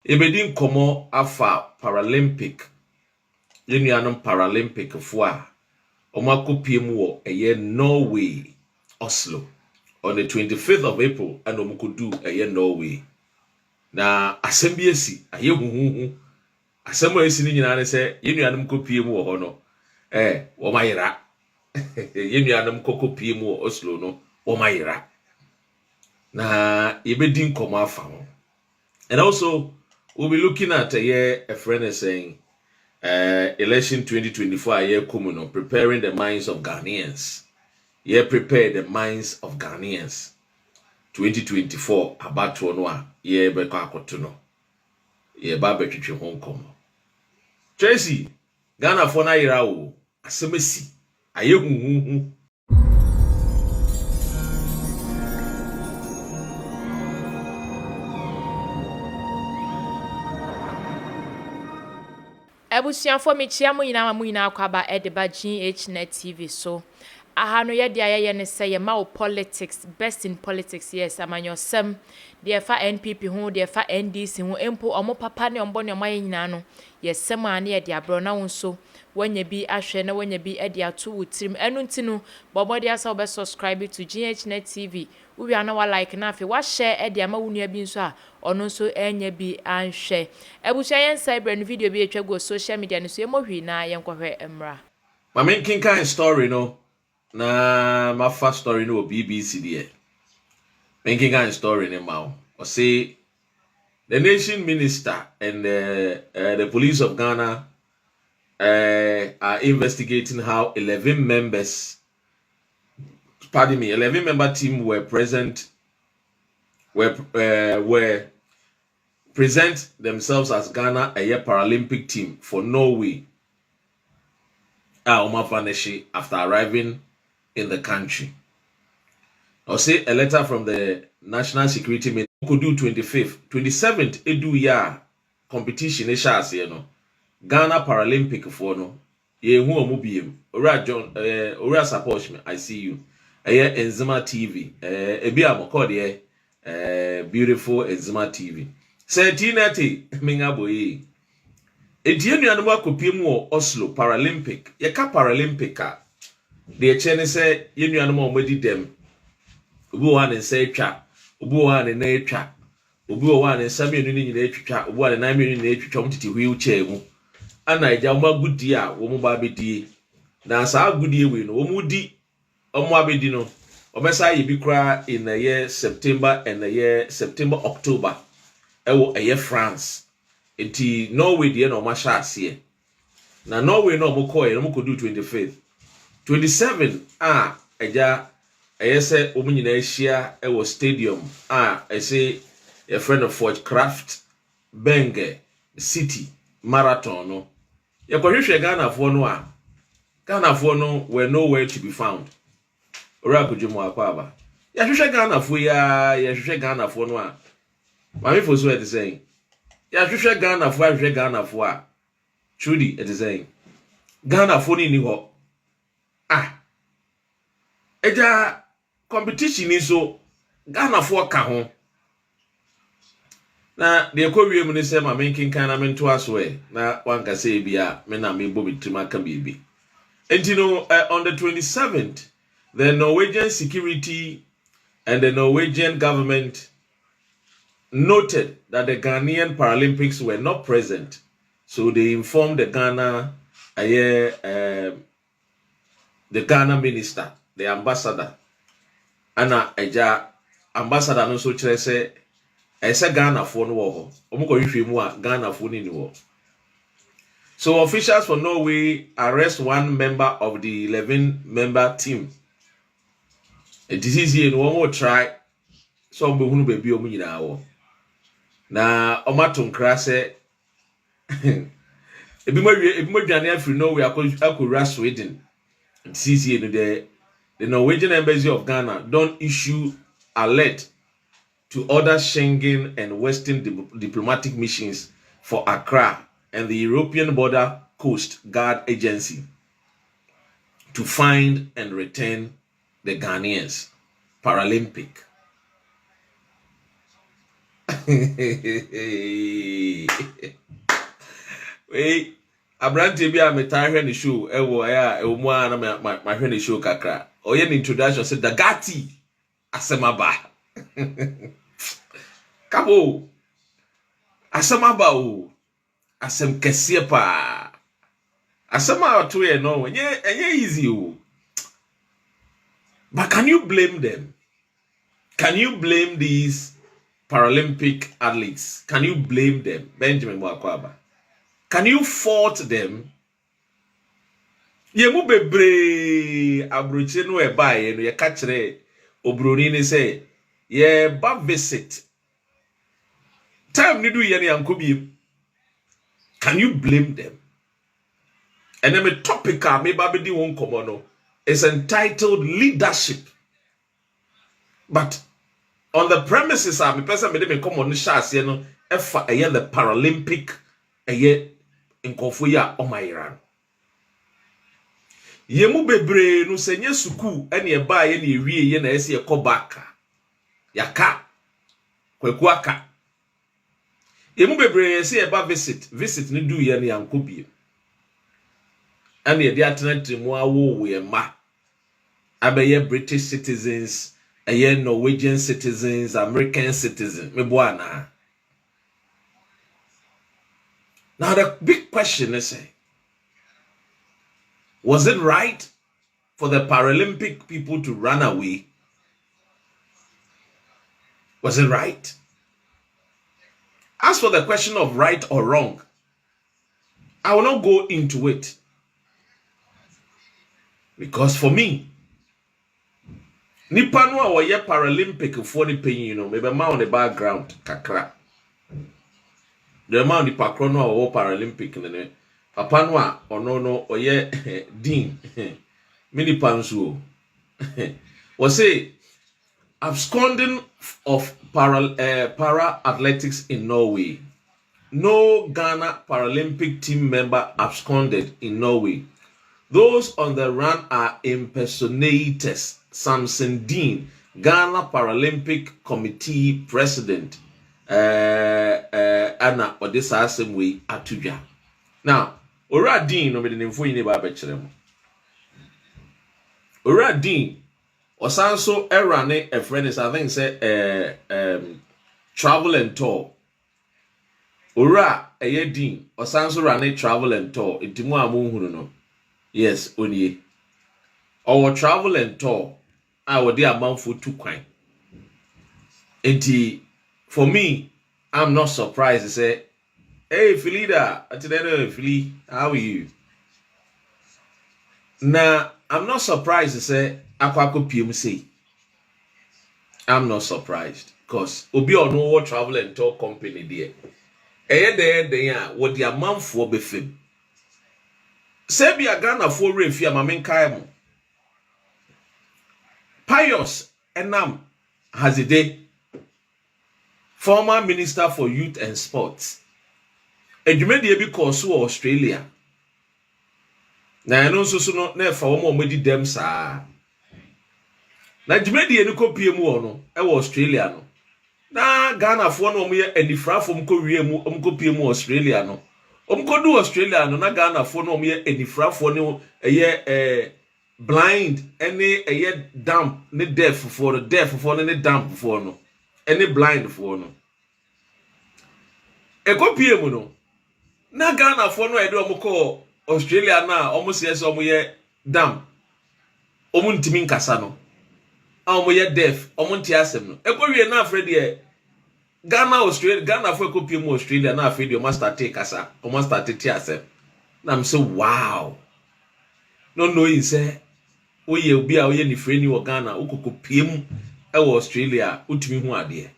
Ebedin komo afa Paralympic. Yenuanom Paralympic fo a omakopie mu wo eye Norway, Oslo on the 25th of April and omukodu eye Norway. Na asem esi aye huhuhu. Asem esi ni nyina ne se yenuanom kopie mu wo ho no. Wo mayira. Yenuanom kokopie mu wo Oslo no, wo mayira. Na ebedin komo afa ho. And also we'll be looking at a friend is saying election 2024 year coming, preparing the minds of Ghanaians. Yeah, prepare the minds of Ghanaians. 2024 about to know yeah be kwakotono. Yeah ba betwetwe Hong Kong. Tracy Ghana for na yira o asemesi aye huhuhu. Ebusianfo mechia mu nyina akwaba edeba Ghnet TV so aha no ye dia ye ne say ma o politics best in politics yes amanyosem de fa NPP ho de fa NDC ho empo omo papa ne ombo ne omaye nyina no yesem ane ye dia bro na wonso wanya bi ahwe na wanya bi ede ato wutirim enu ntinu bobodi asa obe subscribe to Ghnet TV uwi ana wa like na afi wa share ede ama wunu abi nso a ono nso enya bi anhwe ebusia yen cyber no video bi etwa go social media no so emohwi na yen kohwe emra Mama kinkan story no na my first story no BBC there. Making a story in Mao. Or say the nation minister and the police of Ghana are investigating how 11 member team were present, were present themselves as Ghana a year Paralympic team for Norway. After arriving in the country. Or say a letter from the National Security Minister could do 25th, 27th edu ya competition Ghana Paralympic for no ye hu omubiem ora John ora support me I see you Enzima TV ebi amokode beautiful Enzima TV say tinati minga boyi Edianuanom akopie mu Oslo Paralympic yeka Paralympic a de echene se yenuanom omadi dem obi wo ane se atwa obi wo ane na atwa obi wo ane samienu ni nyina atwa obi wo ane na mienu ni atwa mtiti wheelchair mu ana eja magudi a wo mu ba bedie na sa agudie we no wo mu di omo abedi no obesa ye bi kra in the year September and the year September October ewo eye France enti Norway de no ma sha ase na Norway no mo koye no mo kodu 25th 27 eja eyese omunyina ehia ewo stadium ese a friend of Fort Craft Benge City Marathon no yekohwehwe Ghana fo no were nowhere to be found ora kujum akwaba ya hwehwe Ghana fo no a mami fo so e say ya hwehwe Ghana fo a truly it is saying Ghana fo ni ho eja competition is so Ghana fo ka ho na de ekowie mu ni se ma menkin kan na mento aso na wanka se bia me na me bo bitima ka bibi entino on the 27th the Norwegian security and the Norwegian government noted that the Ghanaian Paralympics were not present, so they informed the Ghana minister, the ambassador. Ana eja ambassador no so kire se ese Ghana fo no wo ho. Omuko hwehwe mu a Ghana fo ni wo. So officials for Norway arrest one member of the 11-member team. A disease here no more try so be hunu baby omu nyina wo. Na omaton kra se ebi mo dwane afri Norway akora Sweden. Disease here no the Norwegian Embassy of Ghana don't issue alert to other Schengen and Western diplomatic missions for Accra and the European Border Coast Guard Agency to find and return the Ghanaians Paralympic. Wait, Abrante bi a metaa the show ewo ya emu a na ma hwe the show kakra. Oye the introduction said Dagati asemaba. Kabo asemaba o. Asem kese pa. Asema to ye no enye easy o. But can you blame them? Can you blame these Paralympic athletes? Can you blame them? Benjamin Mwakwaba. Can you fault them? Yemu bebre abroche no e bae no ye ka kire obroni ni say ye ba visit. Time ni do ye ni ankobi. Can you blame them? And then a topic me babedi won komono is entitled leadership. But on the premises me person me come on shas ye no efa the Paralympic eye nkofo ya o my Iran. Yemu bebre no senye suku ene e ba ye na ewie ye na ese ye kobaka. Yaka kwaku aka. Yemu bebre ye se ye ba visit ni du ye na yankobie. Ene ye de atena mu awo ye ma. Abeye British citizens, Norwegian citizens, American citizens. Me boana. Now the big question is, was it right for the Paralympic people to run away? Was it right? As for the question of right or wrong, I will not go into it. Because for me, nipa no a woye Paralympic for the pain, you know, maybe ma on the background kakra. The man the pakro no a Paralympic ne papa no a ono no oye dean mini pansu was say absconding of para athletics in Norway. No Ghana Paralympic team member absconded in Norway. Those on the run are impersonators. Samson Dean, Ghana Paralympic Committee President, Anna Odessa Assembly Atuja. Now, Ora Dean, no, the info in the Ora Dean, Osanso Erane, a friend is, I think, say, travel and tour. Ora, a Dean, Osanso Rane, travel and tour. Itimo Amuhuno. Yes, Onye. Our travel and tour. I would dear amount for 2 coin. And for me, I'm not surprised to say, hey, Philida, Philly, how are you? Now, I'm not surprised to say, Aquaco PMC. I'm not surprised because Obi or no what travel and tour company there. There, what the amount for befim. Sebi Ghana for refia mamen kaimo. Pius Enam Hazide, former Minister for Youth and Sports. Ejumedi ebi koso Australia. Na eno so no na fa wo mo di dem saa. Na ejumedi eni ko pie mu ono e wo Australia no. Na Ghana fo no mo ye anifrafo mo ko wie mu mo ko pie mu Australia no. Om ko do Australia no na Ghana fo no mo ye anifrafo ne eye blind any a damp ne deaf for any damp for no any blind for no e kopie mu no na Ghana for no e do omko Australia na almost yes omo ye damp omo ntimi nkasa no omo ye deaf omo nti asem no e ko wie na afrede e Ghana Australia Ghana for kopie mu Australia na afrede o master take kasa o master take asem na am say wow no knowing say oye obi a oye ni freni wo Ghana ukoko piem e wo Australia utumi hu ade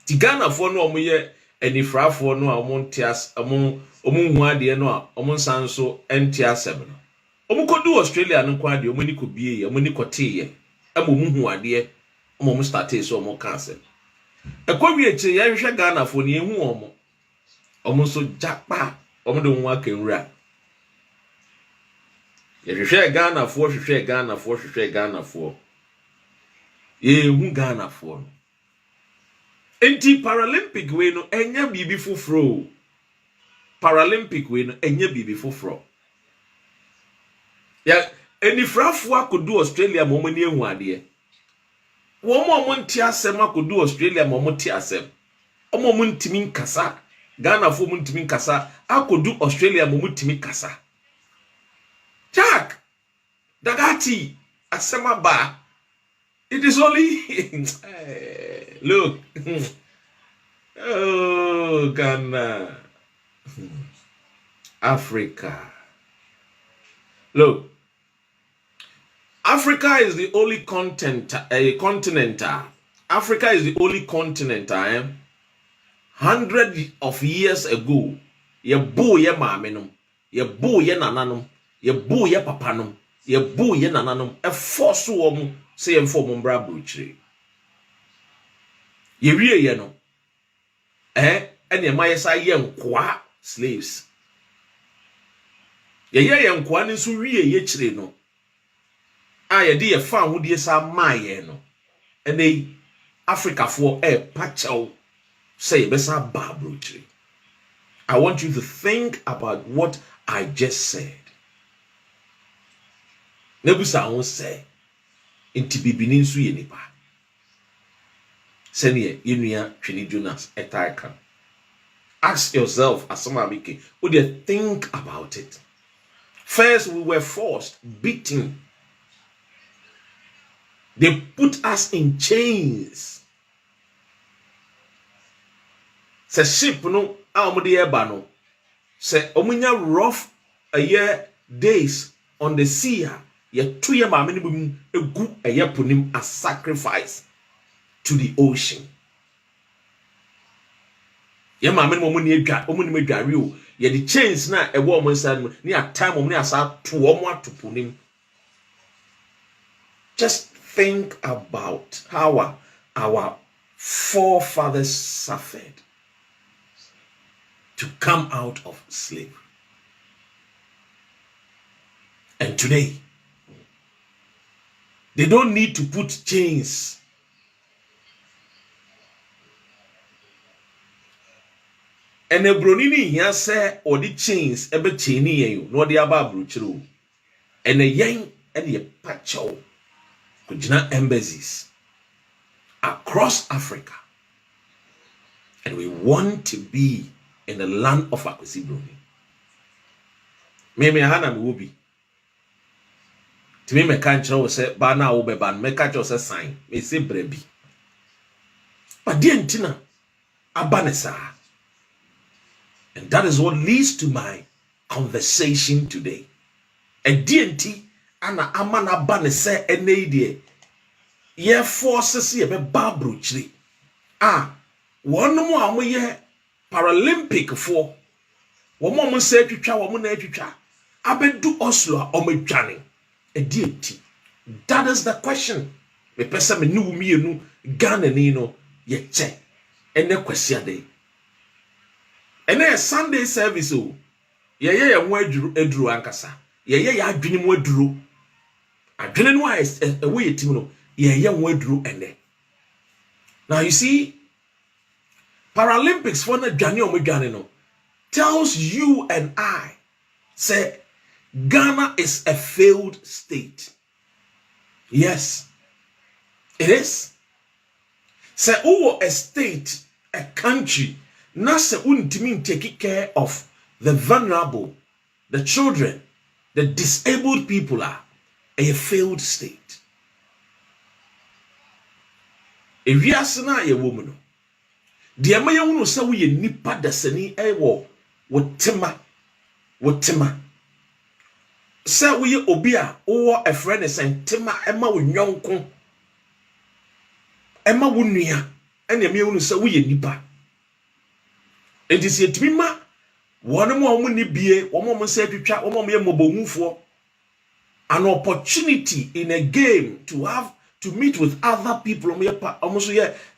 ti Ghana fo no omo ye anifrafo no a omo ntias omo hu ade no a omo nsanso entiasem no omo kodu Australia no kwa ade omo ni kobie omo ni koteye e mo hu ade omo start so omo cancel e kwa wie che ye hwe Ghana fo ni ehu omo so japa omo de hu akenwura Hwehwe Ghana for hwehwe Ghana for ye hu Ghana for Enti Paralympic we no enya bibi foforo. Paralympic we no enya bibi foforo. Ya enifrafo akodu Australia mo ni ehu ade. Wo mo nti asem akodu Australia mo ti asem. Omo mo ntimi nkasa. Ghana fo mo ntimi nkasa. Akodu Australia mo ntimi kasa. Jack Dagati asema ba. It is only look. Oh, Ghana. Africa. Look. Africa is the only continent. Africa is the only continent. 100 of years ago, ye bo ye mamenum, ye bo ye nananum, ye bo ye papanum, ye bo ye nananum, e force wo say em for mbra bruchiri. Ye wie ye no. Ene ma ye sa ye nkwa slaves. Ye nkwa ni so wie ye chire no. Ye de ye fa ho de sa ma ye no. Ene Africa for pachaw say besa babruchiri. I want you to think about what I just said. Nebusa won say inti bibini nsu ye nipa. Seniye yenua twini Jonas etaika. Ask yourself as somebody, would you think about it? First, we were forced, beaten. They put us in chains. Se ship no amudi eba no. Se omunya rough a year days on the sea. Ye 2 year ma minimum egu a year punim as sacrifice to the ocean. Ye ma minimum ni edwa omuni medware o. Ye the chains na ewo omo nsa no ni atam omo ni asa to omo atopunim. Just think about how our forefathers suffered to come out of slavery. And today, they don't need to put chains. And a bronini here say or the chains ebe chaini you no the aba bruchiro. And a yang and a pacho kujina embassies across Africa. And we want to be in the land of Akwesi Broni. Me hana me wobi. Timi me kan kire wo se ba na wo be ban me ka kire se sign me se brebi. But the entina abanesa. And that is what leads to my conversation today. A DNT ana amana banese enede ye forces ye be babruchri. One more amoye Paralympic for one moment say twitwa one na twitwa abedu Oslo omedwane a DNT. That is the question. Me pesa me nu mienu Ghana ni no ye che ene kwesi ade. Ene a Sunday service o. Ye ho aduru ankasa. Ye adwene mu aduru. Adwene no a we yetim no ye ho aduru ene. Now you see Paralympics for na dwane o medwane no tells you and I say Ghana is a failed state. Yes. It is. Say a state, a country Nasa untimi taking care of the vulnerable, the children, the disabled people are a failed state. If you are a woman, the Amaya say we nipa dasani ewo wotima. Say we obia or a friend is saying Tima Emma with yonko Emma wunia and the me say we nipa. It is yet me ma one more money be one moment say to chat one more mobile for an opportunity in a game to meet with other people almost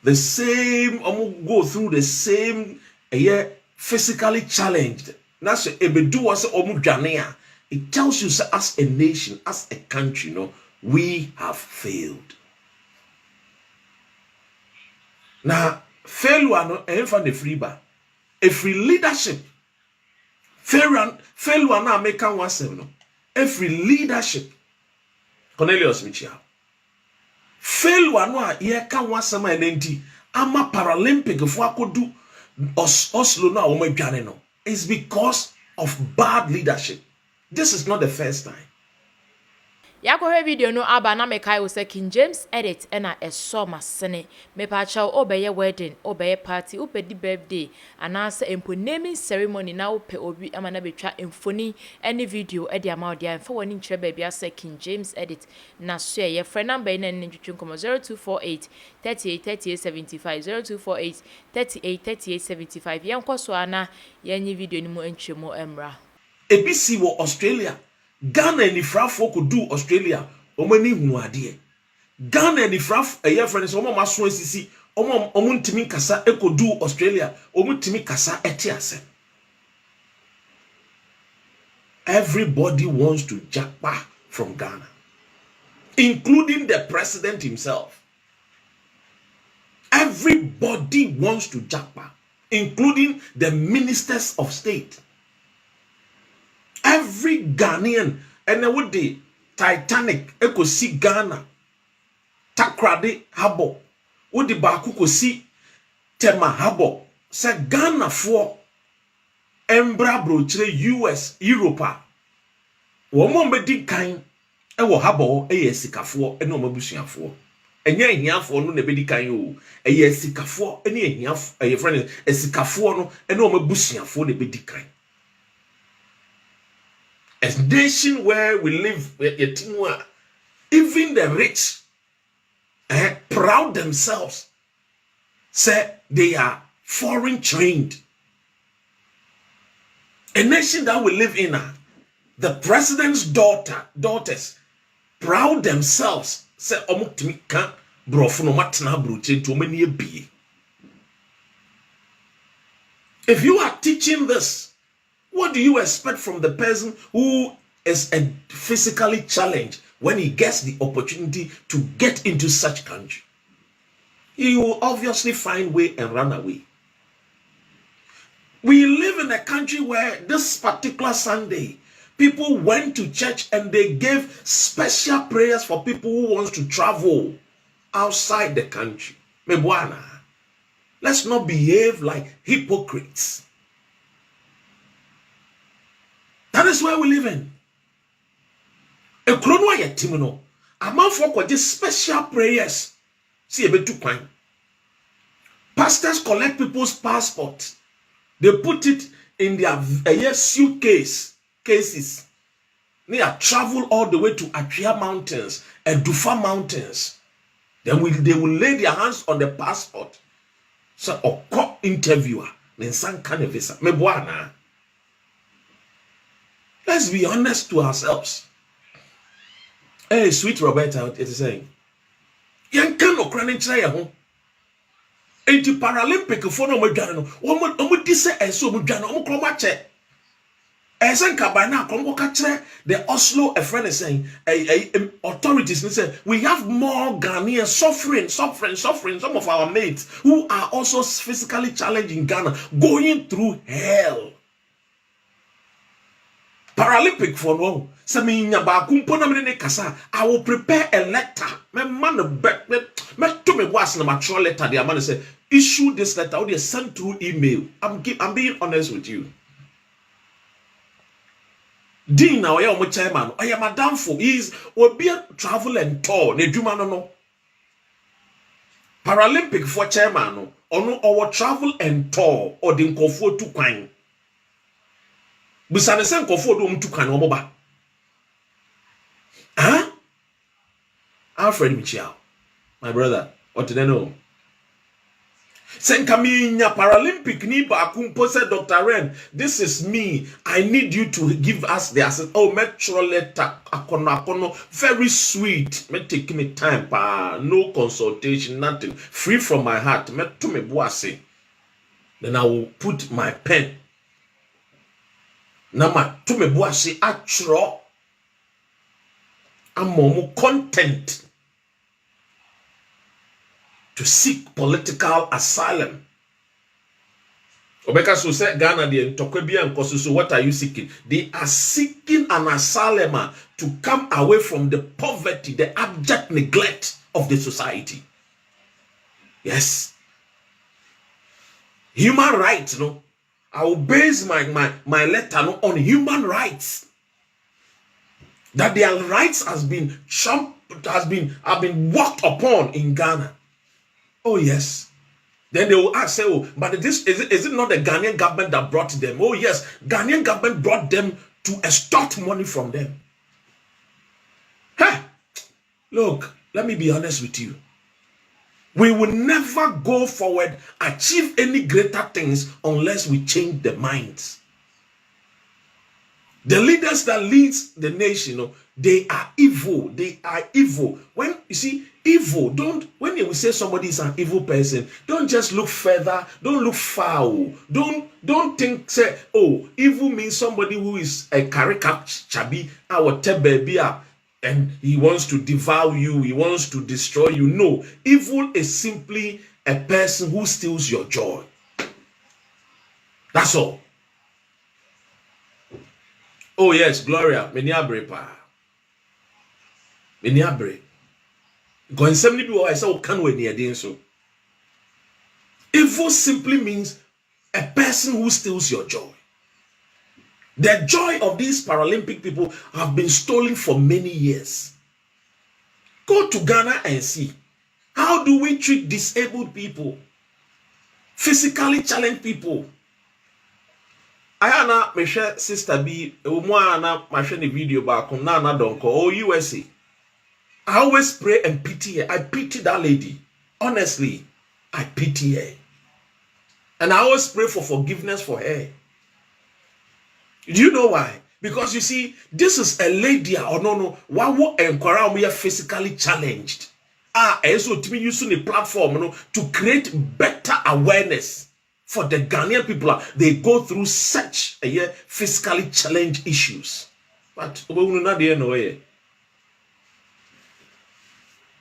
the same go through the same physically challenged. That's ebedu was omudwanea. It tells you as a nation, as a country, we have failed. Now failure no emfa ne free ba. A free leadership. Failure na make kan wasem no. Every leadership. Cornelius Michia. Failure no a ye kan wasem enti ama Paralympic fo akodu Oslo na wo madwane no. It's because of bad leadership. This is not the first time. Yakohwe video no aba na mekai wo se King James edit na eso masene me pa chaw obeye wedding obeye party opedi birthday anase empo naming ceremony na ope obi amana betwa emfoni any video e dia ma odia emfa woni nkyere ba bia se King James edit na so ye friend number na ntwetwe nkomo 0248 383875 0248 383875 yenkoso ana yenyi video ni mu enchemo emra ABC wo Australia Ghana ni frafo could do Australia omani hunu ade Ghana ni fraf eye friends omo maso asisi omo ntimi kasa e could do Australia omo ntimi kasa etiase. Everybody wants to jackpot from Ghana, including the president himself. Everybody wants to jackpot, including the ministers of state. Every Ghanaian, and would the Titanic eko si Ghana takrade habo would the baku ko si tema habo se Ghana for embra brochre US Europa womo mbedi kan ewo habo eye sikafo ene omabusuafo enye ehiafo no na bedi kan o eye sikafo ene ehiafo eye friend esikafo no ene omabusuafo na bedi kan. A nation where we live, even the rich proud themselves, say they are foreign trained. A nation that we live in, the president's daughters, proud themselves, say omuktimika brofuno matna bruche to many be. If you are teaching this, what do you expect from the person who is physically challenged when he gets the opportunity to get into such country? He will obviously find way and run away. We live in a country where this particular Sunday, people went to church and they gave special prayers for people who want to travel outside the country. Mebwana, let's not behave like hypocrites. That is where we live in. A chrono yetimino. A man for just special prayers. See a bit too kind. Pastors collect people's passports. They put it in their suitcase cases. They are travel all the way to Atria Mountains and Dufa Mountains. Then they will lay their hands on the passport. So a court interviewer. Then some kind of visa. Mebwana. Let's be honest to ourselves. Hey, sweet Roberta, it is saying, "Yan can no cranny try home." Enti Paralympic for no madwane no. Omo di se eso madwane omo kroma che. Esen kabana kroma ka kire the Oslo a friend is saying authorities say we have more Ghanaians suffering. Some of our mates who are also physically challenged in Ghana going through hell. Paralympic for no. Saminya ba kumpo na mene kasa. I will prepare a letter. Me man bet me to me was na mature letter. The man say issue this letter. Or they send through email. I'm being honest with you. Dean now oya omo chairman. Oya madam for is will be a travel and tour. Ne juma no. Paralympic for chairman no. Ono our travel and tour or the nkofo tu kwan. Busane sen nkofo do mtu kan omo ba. Huh? Alfred Michel, my brother, what did I know? Senkaminya Paralympic ni ba kumpo said Dr. Ren, this is me. I need you to give us the access. Oh, metro letter akono very sweet. Me take me time pa no consultation, nothing. Free from my heart. Me to me boase. Then I will put my pen. Nama to me boase atro. Amomo content. to seek political asylum. Obeka so say Ghana de Tokwebi and Kosu, so what are you seeking? They are seeking an asylum to come away from the poverty, the abject neglect of the society. Yes. Human rights, no. I will base my letter on human rights. That their rights have been walked upon in Ghana. Oh yes. Then they will ask, say, oh, but is it not the Ghanaian government that brought them? Oh yes, Ghanaian government brought them to extort money from them. Hey, look, let me be honest with you. We will never go forward, achieve any greater things unless we change the minds. The leaders that lead the nation, they are evil. They are evil. When you see evil, when you say somebody is an evil person, don't just look further. Don't look far. Don't think, say, oh, evil means somebody who is a caricature, or baby, and he wants to devour you. He wants to destroy you. No, evil is simply a person who steals your joy. That's all. Oh yes, Gloria, many abre pa. Many abre. Going somebody be I say o can we near den so. Evil simply means a person who steals your joy. The joy of these Paralympic people have been stolen for many years. Go to Ghana and see. How do we treat disabled physically challenged people? Ayana me share sister B na ma share the video back on Nana Addo USA. I always pray and pity her. I pity that lady. Honestly, I pity her. And I always pray for forgiveness for her. Do you know why? Because you see, this is a lady or no, who encourage physically challenged. So to me using the platform to create better awareness for the Ghanaian people. They go through such a physically challenged issues. But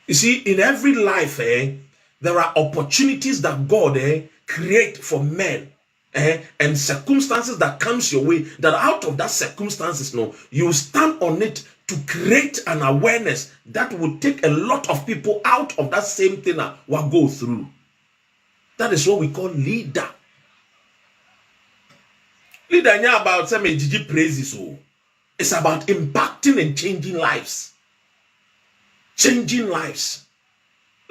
you see, in every life, there are opportunities that God create for men. And circumstances that comes your way, that out of that circumstances, you stand on it to create an awareness that will take a lot of people out of that same thing that will go through. That is what we call leader. Leader is about some Gigi praises. It's about impacting and changing lives. Changing lives.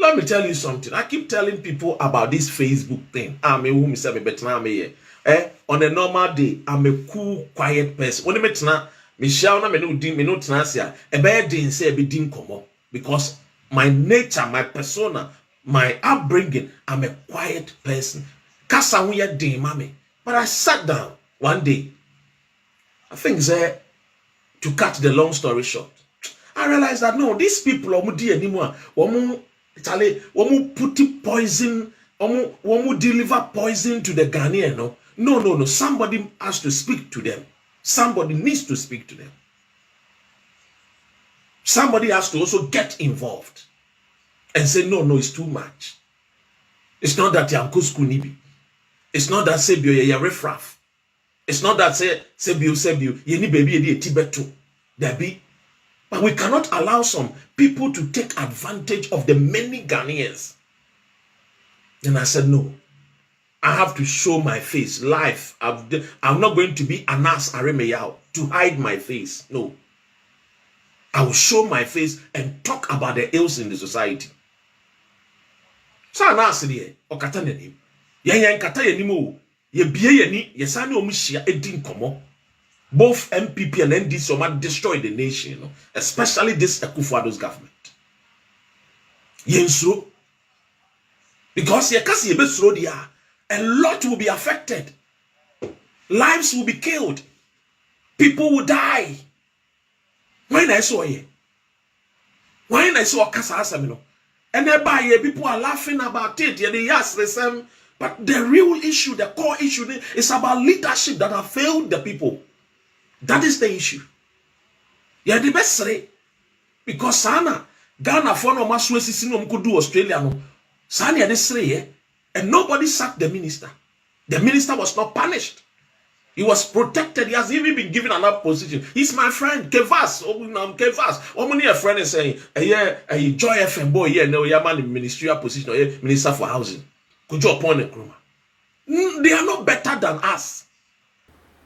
Let me tell you something. I keep telling people about this Facebook thing. On a normal day, I'm a cool, quiet person. When I met Michelle, because my nature, my persona, my upbringing, I'm a quiet person. But I sat down one day. I think to cut the long story short, I realized that no, these people are anymore. Put poison, deliver poison to the Ghanaian. No. Somebody has to speak to them. Somebody needs to speak to them. Somebody has to also get involved and say, no, it's too much. It's not that Yanko Skunibi. It's not that Sebio ya refraf. It's not that Sebio, yeni baby ye Tibetu. There be. But we cannot allow some people to take advantage of the many Ghanaians. And I said, no, I have to show my face. Life, I'm not going to be an ass aremeyao to hide my face. No. I will show my face and talk about the ills in the society. So I'm asking here, okata nenim. Yan kata yenimo. Ye biye yeni, ye sani omishia edin komo. Both MPP and NDC destroyed the nation, especially this Akufo-Addo's government. Yenso, because a lot will be affected. Lives will be killed. People will die. When I saw Kasa Asamino, and thereby people are laughing about it. Yes, the same. But the real issue, the core issue, is about leadership that have failed the people. That is the issue. Yeah, the best say because Sana Ghana for no maswesi no could do Australia no Sanya Desreye, and nobody sacked the minister. The minister was not punished. He was protected. He has even been given another position. He's my friend, Kevas. Kevas. Only a friend is saying, a Joy FM boy here, no, you're man in ministerial position, or minister for housing. Could you upon a cruma? They are not better than us.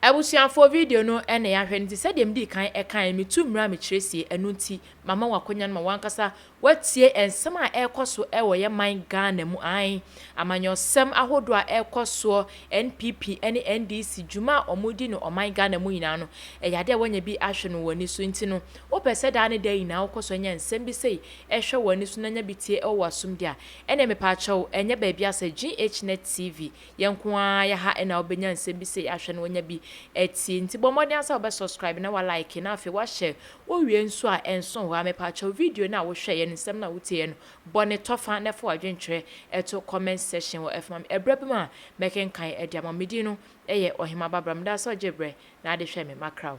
Abusuafo video no ene ya hwe nti se dem di kan ekan me tu mra me kyerɛsie enu nti mama wakonya no ma wankasa watie ensem a ekoso ewo ye man Ghana mu an amanyosem ahodo a ekoso NPP ene NDC juma omudi no oman Ghana mu nyina no eyade wonya bi ahwe no wani so nti no wo pese da ne da nyina wokoso nya ensem bi sei ehwe wani so nanya bitie ewo asum dia ene me pa achew enye ba bia se Ghnet TV yenko a ya ha ena obenya ensem bi sei ahwe no wonya bi eti nti bomodi ansa obe subscribe na wa like na afi wa share wo wie nso a enso ho amepa cha video na wo hwe ye nsem na wotie no bone tofa na fo adwenkyere eto comment section wo fm ebrabima meken kan ediamamedi no eye ohima babram da so jebre na ade hwe me makraw